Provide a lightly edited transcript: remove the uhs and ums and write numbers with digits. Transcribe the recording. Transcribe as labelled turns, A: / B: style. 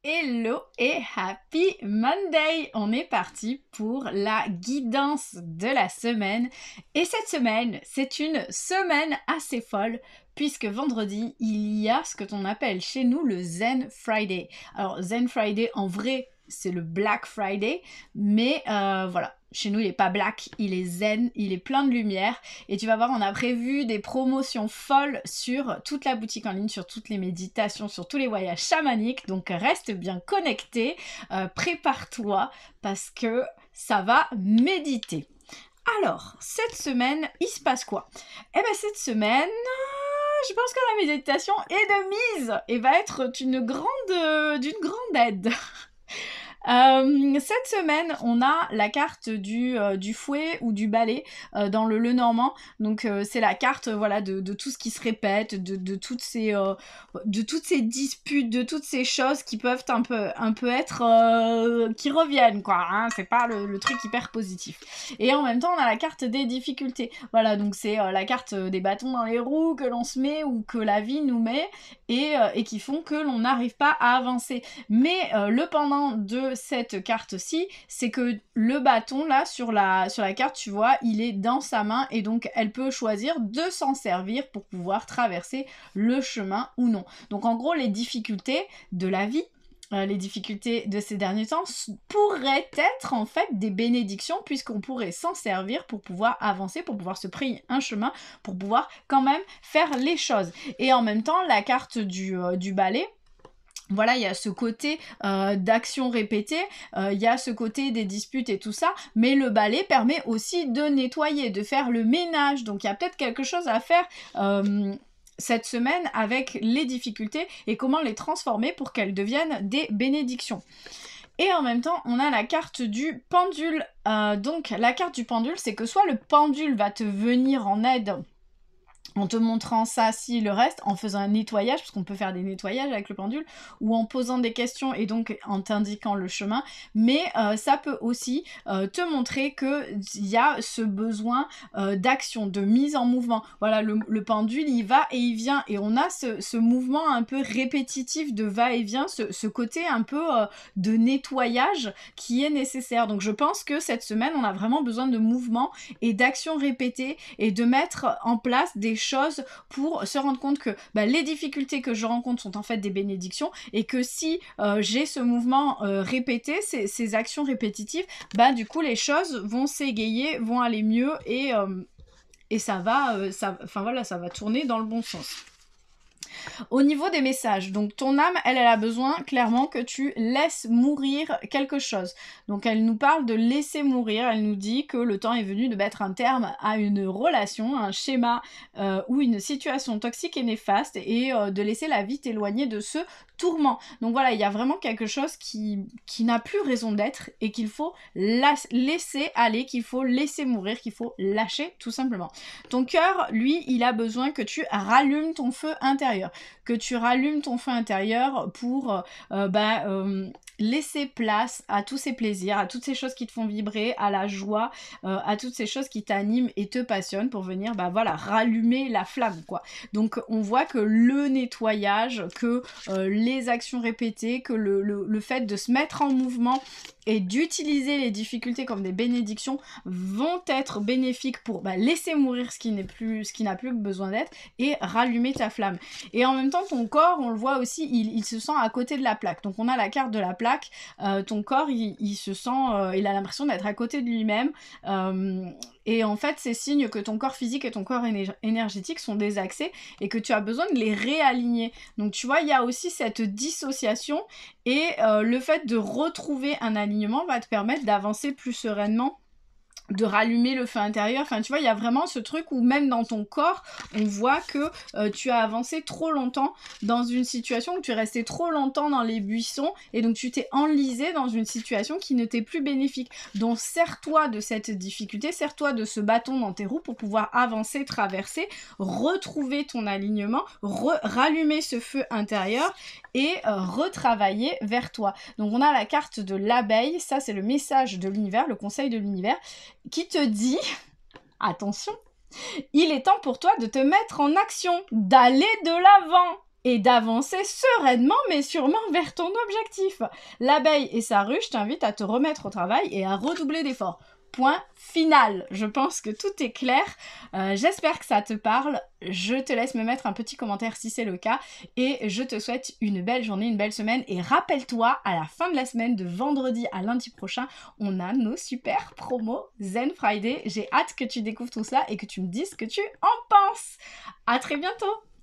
A: Hello et happy Monday! On est parti pour la guidance de la semaine. Et cette semaine, c'est une semaine assez folle puisque vendredi, il y a ce que l'on appelle chez nous le Zen Friday. Alors Zen Friday, en vrai, c'est le Black Friday, mais voilà. Chez nous, il n'est pas black, il est zen, il est plein de lumière. Et tu vas voir, on a prévu des promotions folles sur toute la boutique en ligne, sur toutes les méditations, sur tous les voyages chamaniques. Donc reste bien connecté, prépare-toi parce que ça va méditer. Alors, cette semaine, il se passe quoi? Eh bien, cette semaine, je pense que la méditation est de mise et va être d'une grande aide. Cette semaine, on a la carte du fouet ou du balai dans le Lenormand. Donc c'est la carte voilà de tout ce qui se répète, de toutes ces disputes, de toutes ces choses qui peuvent un peu être qui reviennent quoi. Hein, c'est pas le truc hyper positif. Et en même temps, on a la carte des difficultés. Voilà, donc c'est la carte des bâtons dans les roues que l'on se met ou que la vie nous met et qui font que l'on n'arrive pas à avancer. Mais le pendant de cette carte-ci, c'est que le bâton là sur la carte, tu vois, il est dans sa main et donc elle peut choisir de s'en servir pour pouvoir traverser le chemin ou non. Donc en gros, les difficultés de la vie, les difficultés de ces derniers temps pourraient être en fait des bénédictions puisqu'on pourrait s'en servir pour pouvoir avancer, pour pouvoir se frayer un chemin, pour pouvoir quand même faire les choses. Et en même temps, la carte du balai, voilà, il y a ce côté d'action répétée, il y a ce côté des disputes et tout ça, mais le balai permet aussi de nettoyer, de faire le ménage, donc il y a peut-être quelque chose à faire cette semaine avec les difficultés et comment les transformer pour qu'elles deviennent des bénédictions. Et en même temps, on a la carte du pendule. Donc la carte du pendule, c'est que soit le pendule va te venir en aide en te montrant ça, si le reste, en faisant un nettoyage, parce qu'on peut faire des nettoyages avec le pendule, ou en posant des questions et donc en t'indiquant le chemin, mais ça peut aussi te montrer qu'il y a ce besoin d'action, de mise en mouvement. Voilà, le pendule, il va et il vient, et on a ce mouvement un peu répétitif de va-et-vient, ce côté un peu de nettoyage qui est nécessaire. Donc je pense que cette semaine, on a vraiment besoin de mouvement et d'action répétée, et de mettre en place des choses pour se rendre compte que les difficultés que je rencontre sont en fait des bénédictions et que si j'ai ce mouvement répété, ces actions répétitives, du coup les choses vont s'égayer, vont aller mieux et ça va tourner dans le bon sens. Au niveau des messages, donc ton âme, elle a besoin clairement que tu laisses mourir quelque chose. Donc elle nous parle de laisser mourir, elle nous dit que le temps est venu de mettre un terme à une relation, un schéma ou une situation toxique et néfaste et de laisser la vie t'éloigner de ce tourment. Donc voilà, il y a vraiment quelque chose qui n'a plus raison d'être et qu'il faut laisser aller, qu'il faut laisser mourir, qu'il faut lâcher tout simplement. Ton cœur, lui, il a besoin que tu rallumes ton feu intérieur, que tu rallumes ton feu intérieur pour laisser place à tous ces plaisirs, à toutes ces choses qui te font vibrer, à la joie, à toutes ces choses qui t'animent et te passionnent pour venir rallumer la flamme quoi. Donc on voit que le nettoyage, que les actions répétées, que le fait de se mettre en mouvement et d'utiliser les difficultés comme des bénédictions vont être bénéfiques pour laisser mourir ce qui n'a plus besoin d'être et rallumer ta flamme. Et en même temps, ton corps, on le voit aussi, il se sent à côté de la plaque. Donc on a la carte de la plaque, ton corps, il se sent, il a l'impression d'être à côté de lui-même. Et en fait, c'est signe que ton corps physique et ton corps énergétique sont désaxés et que tu as besoin de les réaligner. Donc tu vois, il y a aussi cette dissociation et le fait de retrouver un alignement va te permettre d'avancer plus sereinement, de rallumer le feu intérieur. Enfin, tu vois, il y a vraiment ce truc où même dans ton corps, on voit que tu as avancé trop longtemps dans une situation, où tu es resté trop longtemps dans les buissons et donc tu t'es enlisé dans une situation qui ne t'est plus bénéfique. Donc, sers-toi de cette difficulté, sers-toi de ce bâton dans tes roues pour pouvoir avancer, traverser, retrouver ton alignement, rallumer ce feu intérieur et retravailler vers toi. Donc, on a la carte de l'abeille, ça c'est le message de l'univers, le conseil de l'univers, qui te dit, attention, il est temps pour toi de te mettre en action, d'aller de l'avant. et d'avancer sereinement mais sûrement vers ton objectif. L'abeille et sa ruche t'invitent à te remettre au travail et à redoubler d'efforts. Point final. Je pense que tout est clair. J'espère que ça te parle. Je te laisse me mettre un petit commentaire si c'est le cas. Et je te souhaite une belle journée, une belle semaine. Et rappelle-toi, à la fin de la semaine, de vendredi à lundi prochain, on a nos super promos Zen Friday. J'ai hâte que tu découvres tout ça et que tu me dises ce que tu en penses. À très bientôt!